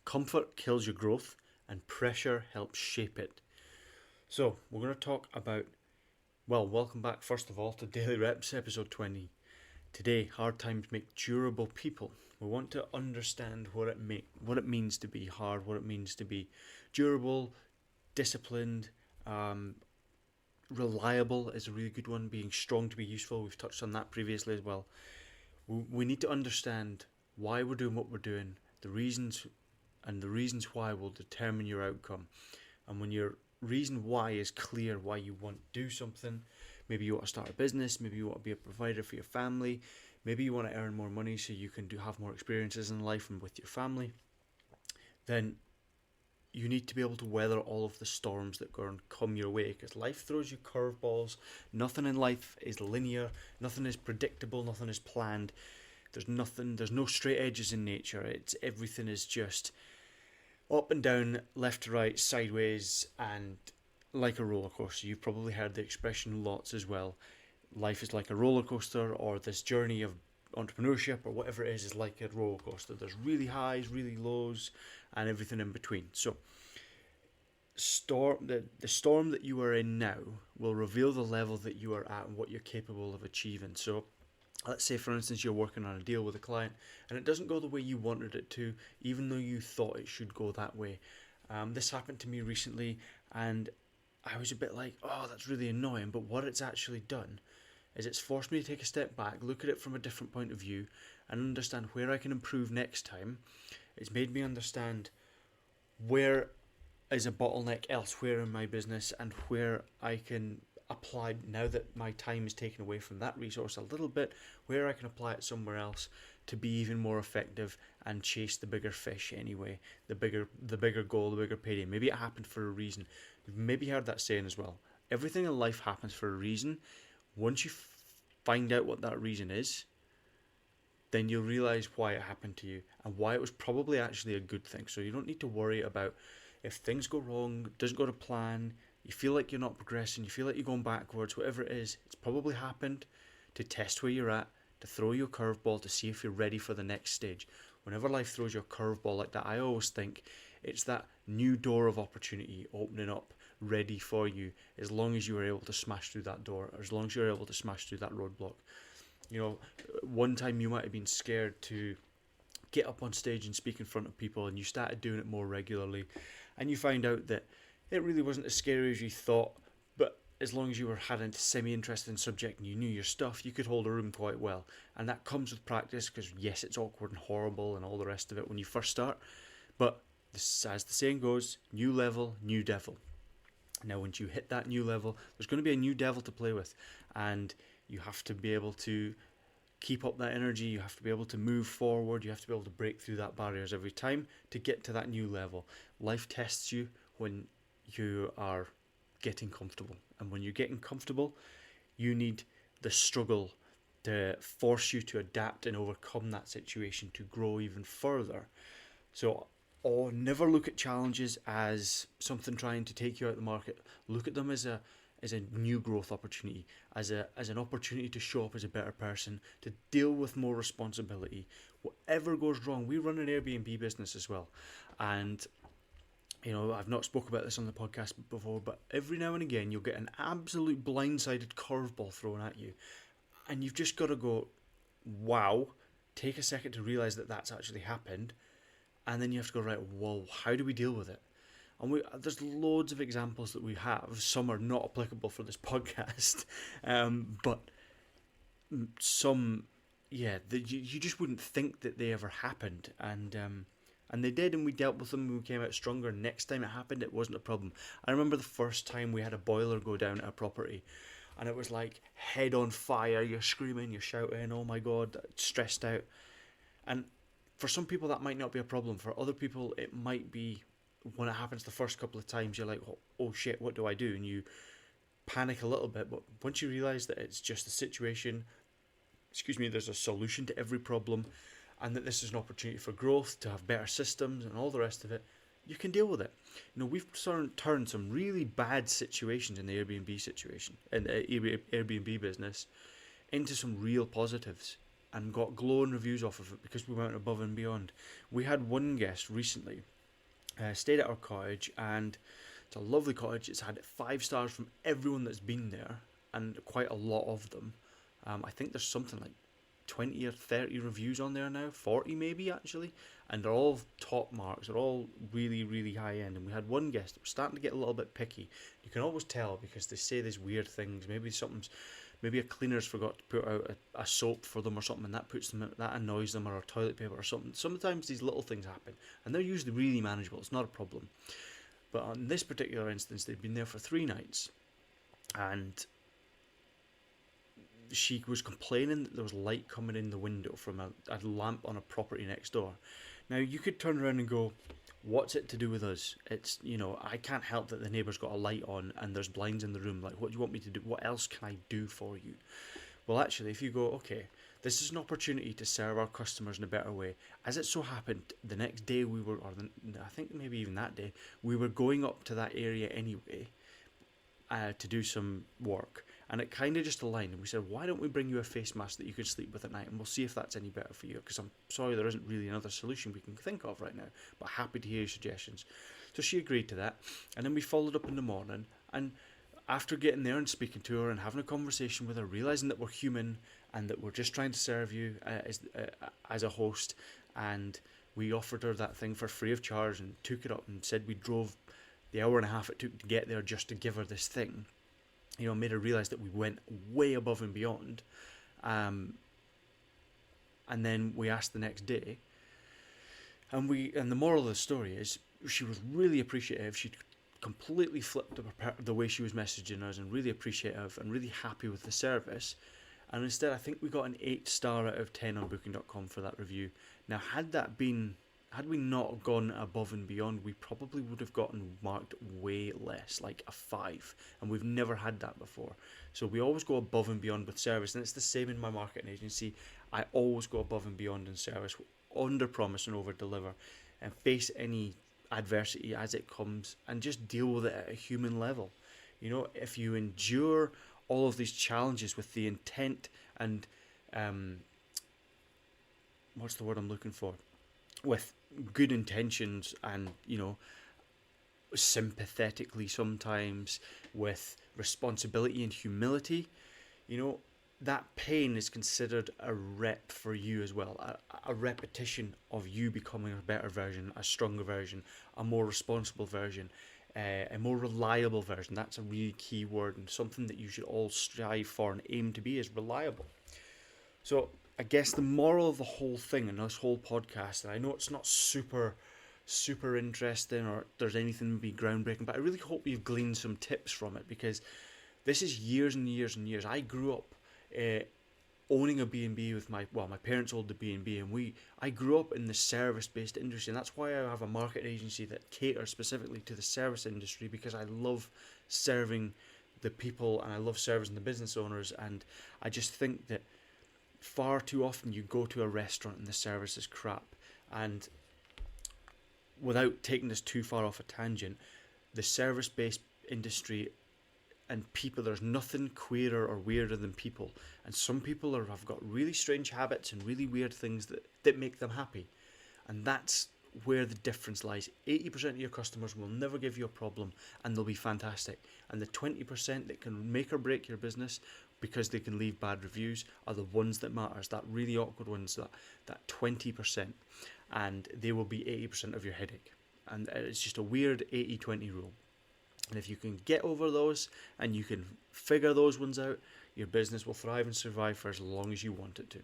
Comfort kills your growth, and pressure helps shape it. So, we're going to talk about, well, welcome back first of all to Daily Reps episode 20. Today, hard times make durable people. We want to understand what it means to be hard, what it means to be durable, disciplined, reliable is a really good one. Being strong to be useful. We've touched on that previously as well. We need to understand why we're doing what we're doing, the reasons why will determine your outcome. And when your reason why is clear, why you want to do something, maybe you want to start a business, maybe you want to be a provider for your family, maybe you want to earn more money so you can have more experiences in life and with your family, then you need to be able to weather all of the storms that come your way, because life throws you curveballs. Nothing in life is linear, nothing is predictable, nothing is planned. There's no straight edges in nature. Everything is just up and down, left to right, sideways, and like a roller coaster. You've probably heard the expression lots as well. Life is like a roller coaster, or this journey of entrepreneurship or whatever it is like a roller coaster. There's really highs, really lows, and everything in between. So the storm that you are in now will reveal the level that you are at and what you're capable of achieving. So let's say, for instance, you're working on a deal with a client and it doesn't go the way you wanted it to, even though you thought it should go that way. This happened to me recently, and I was a bit like, oh, that's really annoying. But what it's actually done is it's forced me to take a step back, look at it from a different point of view, and understand where I can improve next time. It's made me understand where is a bottleneck elsewhere in my business and where I can apply, now that my time is taken away from that resource a little bit, where I can apply it somewhere else to be even more effective and chase the bigger fish anyway, the bigger goal, the bigger payday. Maybe it happened for a reason. You've maybe heard that saying as well. Everything in life happens for a reason. Once you find out what that reason is, then you'll realize why it happened to you and why it was probably actually a good thing. So you don't need to worry about if things go wrong, doesn't go to plan, you feel like you're not progressing, you feel like you're going backwards, whatever it is, it's probably happened to test where you're at, to throw you a curveball to see if you're ready for the next stage. Whenever life throws you a curveball like that, I always think it's that new door of opportunity opening up, ready for you, as long as you are able to smash through that door, or as long as you're able to smash through that roadblock. You know, one time you might have been scared to get up on stage and speak in front of people, and you started doing it more regularly, and you find out that it really wasn't as scary as you thought, but as long as you had a semi-interesting subject and you knew your stuff, you could hold a room quite well. And that comes with practice, because yes, it's awkward and horrible and all the rest of it when you first start, but as the saying goes, new level, new devil. Now, once you hit that new level, there's going to be a new devil to play with, and you have to be able to keep up that energy, you have to be able to move forward, you have to be able to break through that barriers every time to get to that new level. Life tests you when you are getting comfortable, and when you're getting comfortable, you need the struggle to force you to adapt and overcome that situation to grow even further. So, never look at challenges as something trying to take you out of the market. Look at them as a new growth opportunity, as an opportunity to show up as a better person, to deal with more responsibility. Whatever goes wrong, we run an Airbnb business as well, and you know, I've not spoke about this on the podcast before, but every now and again you'll get an absolute blindsided curveball thrown at you, and you've just got to go, wow, take a second to realise that that's actually happened, and then you have to go, right, well, how do we deal with it? And there's loads of examples that we have. Some are not applicable for this podcast, but some, yeah, you just wouldn't think that they ever happened, and they did, and we dealt with them and we came out stronger. Next time it happened, it wasn't a problem. I remember the first time we had a boiler go down at a property, and it was like head on fire. You're screaming, you're shouting, oh my god, stressed out. And for some people that might not be a problem. For other people it might be, when it happens the first couple of times, you're like, oh shit, what do I do? And you panic a little bit, but once you realise that it's just a situation, there's a solution to every problem, and that this is an opportunity for growth, to have better systems and all the rest of it, you can deal with it. You know, we've turned some really bad situations in the Airbnb business into some real positives, and got glowing reviews off of it because we went above and beyond. We had one guest recently Stayed at our cottage, and it's a lovely cottage. It's had 5 stars from everyone that's been there, and quite a lot of them. I think there's something like 20 or 30 reviews on there now, 40 maybe actually, and they're all top marks. They're all really, really high end. And we had one guest that was starting to get a little bit picky. You can always tell because they say these weird things. Maybe a cleaner's forgot to put out a soap for them or something, and that annoys them, or a toilet paper or something. Sometimes these little things happen, and they're usually really manageable. It's not a problem. But on this particular instance, they'd been there for 3 nights, and she was complaining that there was light coming in the window from a lamp on a property next door. Now, you could turn around and go, what's it to do with us? It's, I can't help that the neighbour's got a light on and there's blinds in the room. Like, what do you want me to do? What else can I do for you? Well, actually, if you go, okay, this is an opportunity to serve our customers in a better way. As it so happened, the next day I think maybe even that day, we were going up to that area anyway to do some work. And it kind of just aligned, and we said, why don't we bring you a face mask that you could sleep with at night, and we'll see if that's any better for you, because I'm sorry there isn't really another solution we can think of right now, but happy to hear your suggestions. So she agreed to that, and then we followed up in the morning, and after getting there and speaking to her and having a conversation with her, realising that we're human and that we're just trying to serve you as a host, and we offered her that thing for free of charge and took it up and said we drove the hour and a half it took to get there just to give her this thing. Made her realise that we went way above and beyond. And then we asked the next day, and the moral of the story is she was really appreciative. She'd completely flipped the way she was messaging us, and really appreciative and really happy with the service. And instead, I think we got an 8 star out of 10 on Booking.com for that review. Now, had we not gone above and beyond, we probably would have gotten marked way less, like a 5, and we've never had that before. So we always go above and beyond with service, and it's the same in my marketing agency. I always go above and beyond in service, under promise and over deliver, and face any adversity as it comes and just deal with it at a human level. If you endure all of these challenges with the intent and what's the word I'm looking for? With good intentions and, sympathetically sometimes, with responsibility and humility, that pain is considered a rep for you as well, a repetition of you becoming a better version, a stronger version, a more responsible version, a more reliable version. That's a really key word, and something that you should all strive for and aim to be is reliable. So I guess the moral of the whole thing and this whole podcast, and I know it's not super interesting or there's anything to be groundbreaking, but I really hope you've gleaned some tips from it, because this is years and years and years. I grew up owning a B&B with my parents owned the B&B, and I grew up in the service-based industry, and that's why I have a market agency that caters specifically to the service industry, because I love serving the people and I love servicing the business owners. And I just think that far too often you go to a restaurant and the service is crap. And without taking this too far off a tangent, the service-based industry and people, there's nothing queerer or weirder than people. And some people have got really strange habits and really weird things that make them happy. And that's where the difference lies. 80% of your customers will never give you a problem, and they'll be fantastic. And the 20% that can make or break your business because they can leave bad reviews are the ones that matters, that really awkward ones, that 20%. And they will be 80% of your headache. And it's just a weird 80-20 rule. And if you can get over those and you can figure those ones out, your business will thrive and survive for as long as you want it to.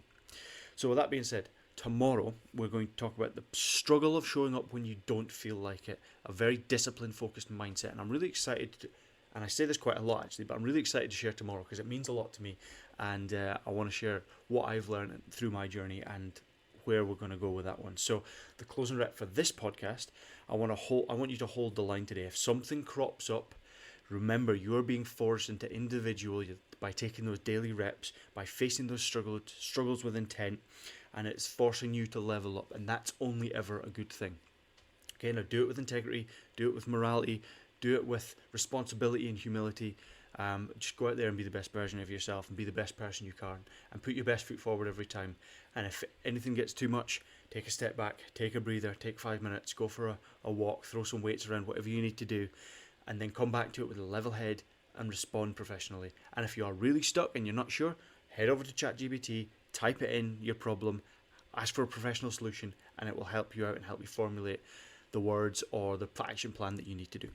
So with that being said, tomorrow we're going to talk about the struggle of showing up when you don't feel like it, a very discipline focused mindset. And I'm really excited to, and I say this quite a lot actually, but I'm really excited to share tomorrow because it means a lot to me, and I want to share what I've learned through my journey and where we're going to go with that one. So the closing rep for this podcast, I want you to hold the line today. If something crops up, remember you're being forced into individual by taking those daily reps, by facing those struggles with intent, and it's forcing you to level up, and that's only ever a good thing. Okay, now do it with integrity, do it with morality, do it with responsibility and humility. Just go out there and be the best version of yourself and be the best person you can, and put your best foot forward every time. And if anything gets too much, take a step back, take a breather, take 5 minutes, go for a walk, throw some weights around, whatever you need to do, and then come back to it with a level head and respond professionally. And if you are really stuck and you're not sure, head over to ChatGPT, type it in, your problem, ask for a professional solution, and it will help you out and help you formulate the words or the action plan that you need to do.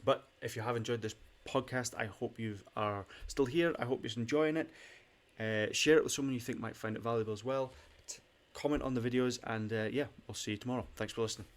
But if you have enjoyed this podcast, I hope you are still here. I hope you're enjoying it. Share it with someone you think might find it valuable as well. Comment on the videos, and we'll see you tomorrow. Thanks for listening.